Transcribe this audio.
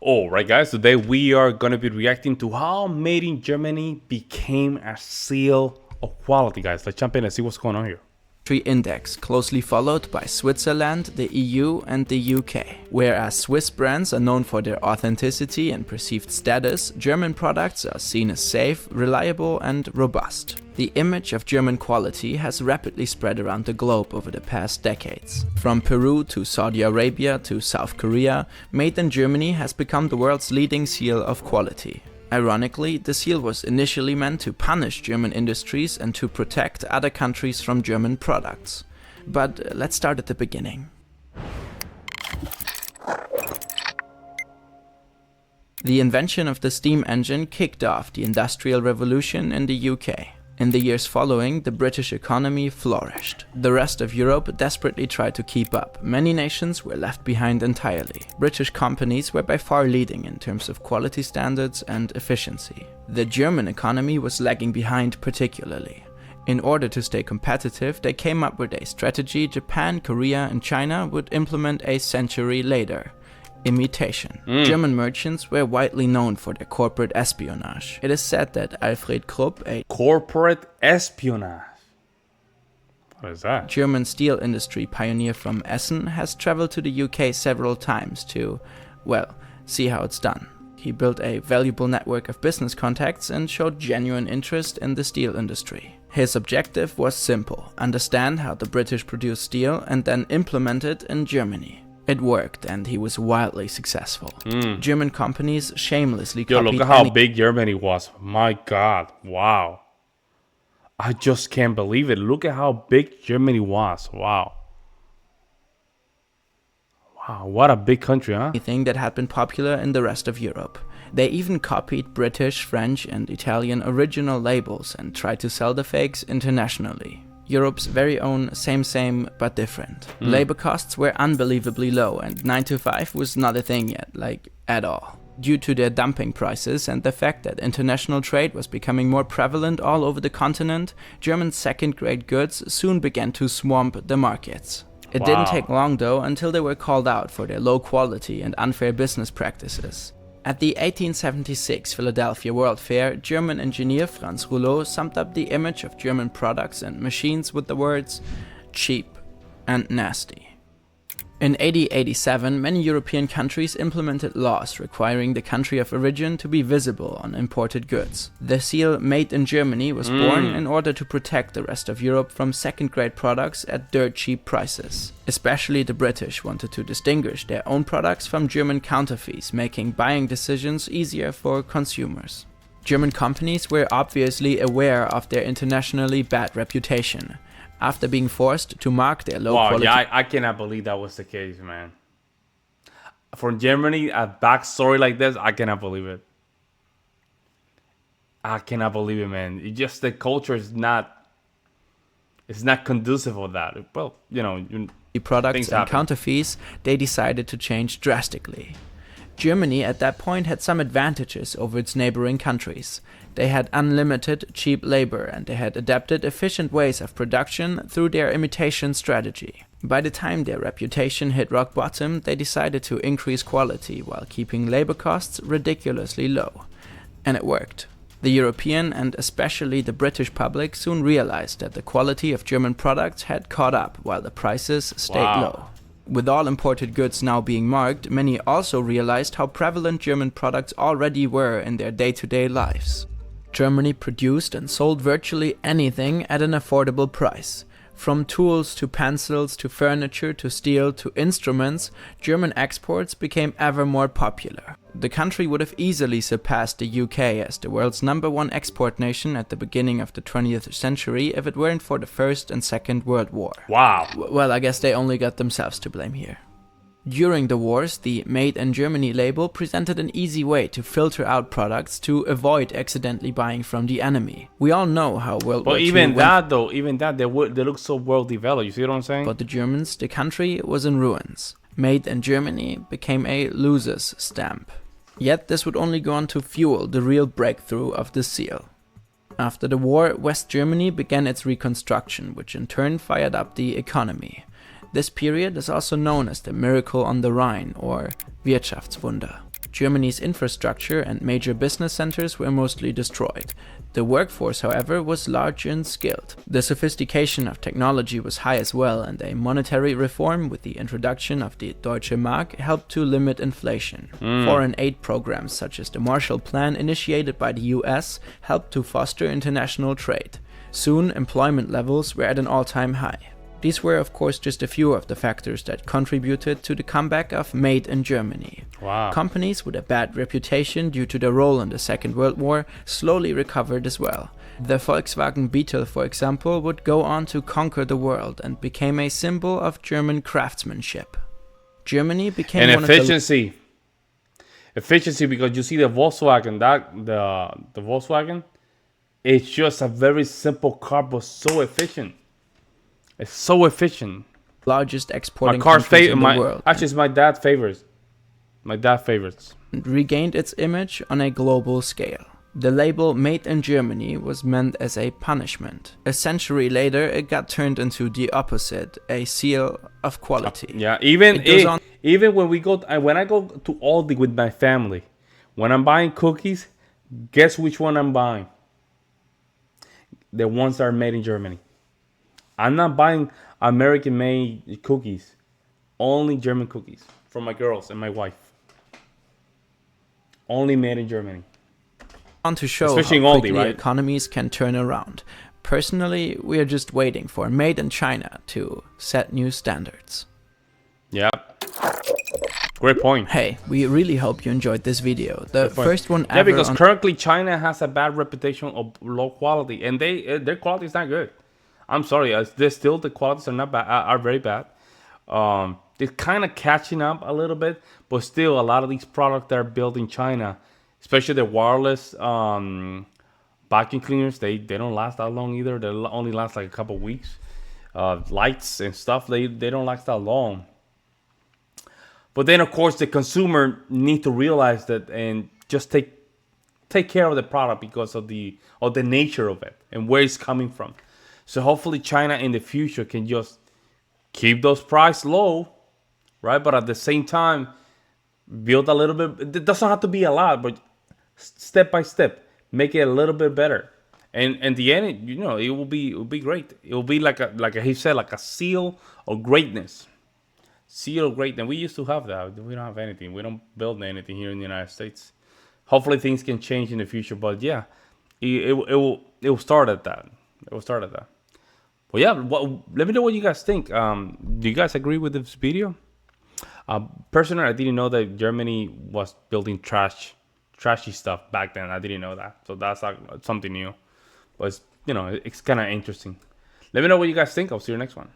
Alright guys, today we are going to be reacting to how Made in Germany became a seal of quality, guys. Let's jump in and see what's going on here. Index, closely followed by Switzerland, the EU and the UK. Whereas Swiss brands are known for their authenticity and perceived status, German products are seen as safe, reliable and robust. The image of German quality has rapidly spread around the globe over the past decades. From Peru to Saudi Arabia to South Korea, Made in Germany has become the world's leading seal of quality. Ironically, the seal was initially meant to punish German industries and to protect other countries from German products. But let's start at the beginning. The invention of the steam engine kicked off the Industrial Revolution in the UK. In the years following, the British economy flourished. The rest of Europe desperately tried to keep up. Many nations were left behind entirely. British companies were by far leading in terms of quality standards and efficiency. The German economy was lagging behind particularly. In order to stay competitive, they came up with a strategy Japan, Korea and China would implement a century later. Imitation. German merchants were widely known for their corporate espionage. It is said that Alfred Krupp, a Corporate espionage. What is that? German steel industry pioneer from Essen, has traveled to the UK several times to, well, see how it's done. He built a valuable network of business contacts and showed genuine interest in the steel industry. His objective was simple: understand how the British produce steel and then implement it in Germany. It worked, and he was wildly successful. German companies shamelessly Yo, copied look at how big Germany was. My God. Wow. I just can't believe it. Look at how big Germany was. Wow. Wow, what a big country, huh? anything that had been popular in the rest of Europe. They even copied British, French, and Italian original labels and tried to sell the fakes internationally. Europe's very own same but different. Labor costs were unbelievably low and 9 to 5 was not a thing yet, like at all. Due to their dumping prices and the fact that international trade was becoming more prevalent all over the continent, German second-grade goods soon began to swamp the markets. It didn't take long though until they were called out for their low quality and unfair business practices. At the 1876 Philadelphia World Fair, German engineer Franz Rouleau summed up the image of German products and machines with the words cheap and nasty. In 1887, many European countries implemented laws requiring the country of origin to be visible on imported goods. The seal Made in Germany was born in order to protect the rest of Europe from second-grade products at dirt cheap prices. Especially the British wanted to distinguish their own products from German counterfeits, making buying decisions easier for consumers. German companies were obviously aware of their internationally bad reputation. After being forced to mark their low quality... Yeah, I cannot believe that was the case, man. From Germany, a backstory like this, I cannot believe it. I cannot believe it, man. It just, the culture is not... It's not conducive for that. Well, you know... products and counterfeits, they decided to change drastically. Germany at that point had some advantages over its neighboring countries. They had unlimited cheap labor and they had adapted efficient ways of production through their imitation strategy. By the time their reputation hit rock bottom, they decided to increase quality while keeping labor costs ridiculously low. And it worked. The European and especially the British public soon realized that the quality of German products had caught up while the prices stayed low. With all imported goods now being marked, many also realized how prevalent German products already were in their day-to-day lives. Germany produced and sold virtually anything at an affordable price. From tools to pencils to furniture to steel to instruments, German exports became ever more popular. The country would have easily surpassed the UK as the world's #1 export nation at the beginning of the 20th century if it weren't for the First and Second World War. Wow. Well, I guess they only got themselves to blame here. During the wars, the Made in Germany label presented an easy way to filter out products to avoid accidentally buying from the enemy. We all know how World War II even that, they look so well developed. You see what I'm saying? But the Germans, the country was in ruins. Made in Germany became a loser's stamp. Yet this would only go on to fuel the real breakthrough of the seal. After the war, West Germany began its reconstruction, which in turn fired up the economy. This period is also known as the Miracle on the Rhine or Wirtschaftswunder. Germany's infrastructure and major business centers were mostly destroyed. The workforce, however, was large and skilled. The sophistication of technology was high as well, and a monetary reform with the introduction of the Deutsche Mark helped to limit inflation. Foreign aid programs such as the Marshall Plan initiated by the US helped to foster international trade. Soon, employment levels were at an all-time high. These were, of course, just a few of the factors that contributed to the comeback of Made in Germany. Wow. Companies with a bad reputation due to their role in the Second World War slowly recovered as well. The Volkswagen Beetle, for example, would go on to conquer the world and became a symbol of German craftsmanship. Germany became And one efficiency. Efficiency, because you see the Volkswagen, the Volkswagen, it's just a very simple car, but so efficient. It's so efficient. largest My exporting car's countries in the favorite. world. Actually, it's my dad's favorites. My dad's favorites. And regained its image on a global scale. The label Made in Germany was meant as a punishment. A century later, it got turned into the opposite, a seal of quality. Yeah, even It goes on- even when I go to Aldi with my family, when I'm buying cookies, guess which one I'm buying? The ones that are made in Germany. I'm not buying American-made cookies, only German cookies for my girls and my wife. Only made in Germany. On to show Especially in how Aldi, quickly right? economies can turn around. Personally, we are just waiting for Made in China to set new standards. Yeah. Great point. Hey, we really hope you enjoyed this video. The Good point. first one Yeah, ever because on currently China has a bad reputation of low quality, and their quality is not good. I'm sorry, they're still the qualities are not bad, are very bad. They're kind of catching up a little bit, but still a lot of these products that are built in China, especially the wireless vacuum cleaners, they don't last that long either. They only last like a couple weeks. Lights and stuff, they don't last that long. But then, of course, the consumer need to realize that and just take care of the product because of the nature of it and where it's coming from. So hopefully, China in the future can just keep those prices low, right? But at the same time, build a little bit. It doesn't have to be a lot, but step by step, make it a little bit better. And in the end, it will be great. It will be like he said, like a seal of greatness. Seal great, and we used to have that. We don't have anything. We don't build anything here in the United States. Hopefully, things can change in the future. But yeah, it will start at that. It will start at that. Well, yeah. Let me know what you guys think. Do you guys agree with this video? Personally, I didn't know that Germany was building trashy stuff back then. I didn't know that. So that's like something new. But it's kind of interesting. Let me know what you guys think. I'll see you next one.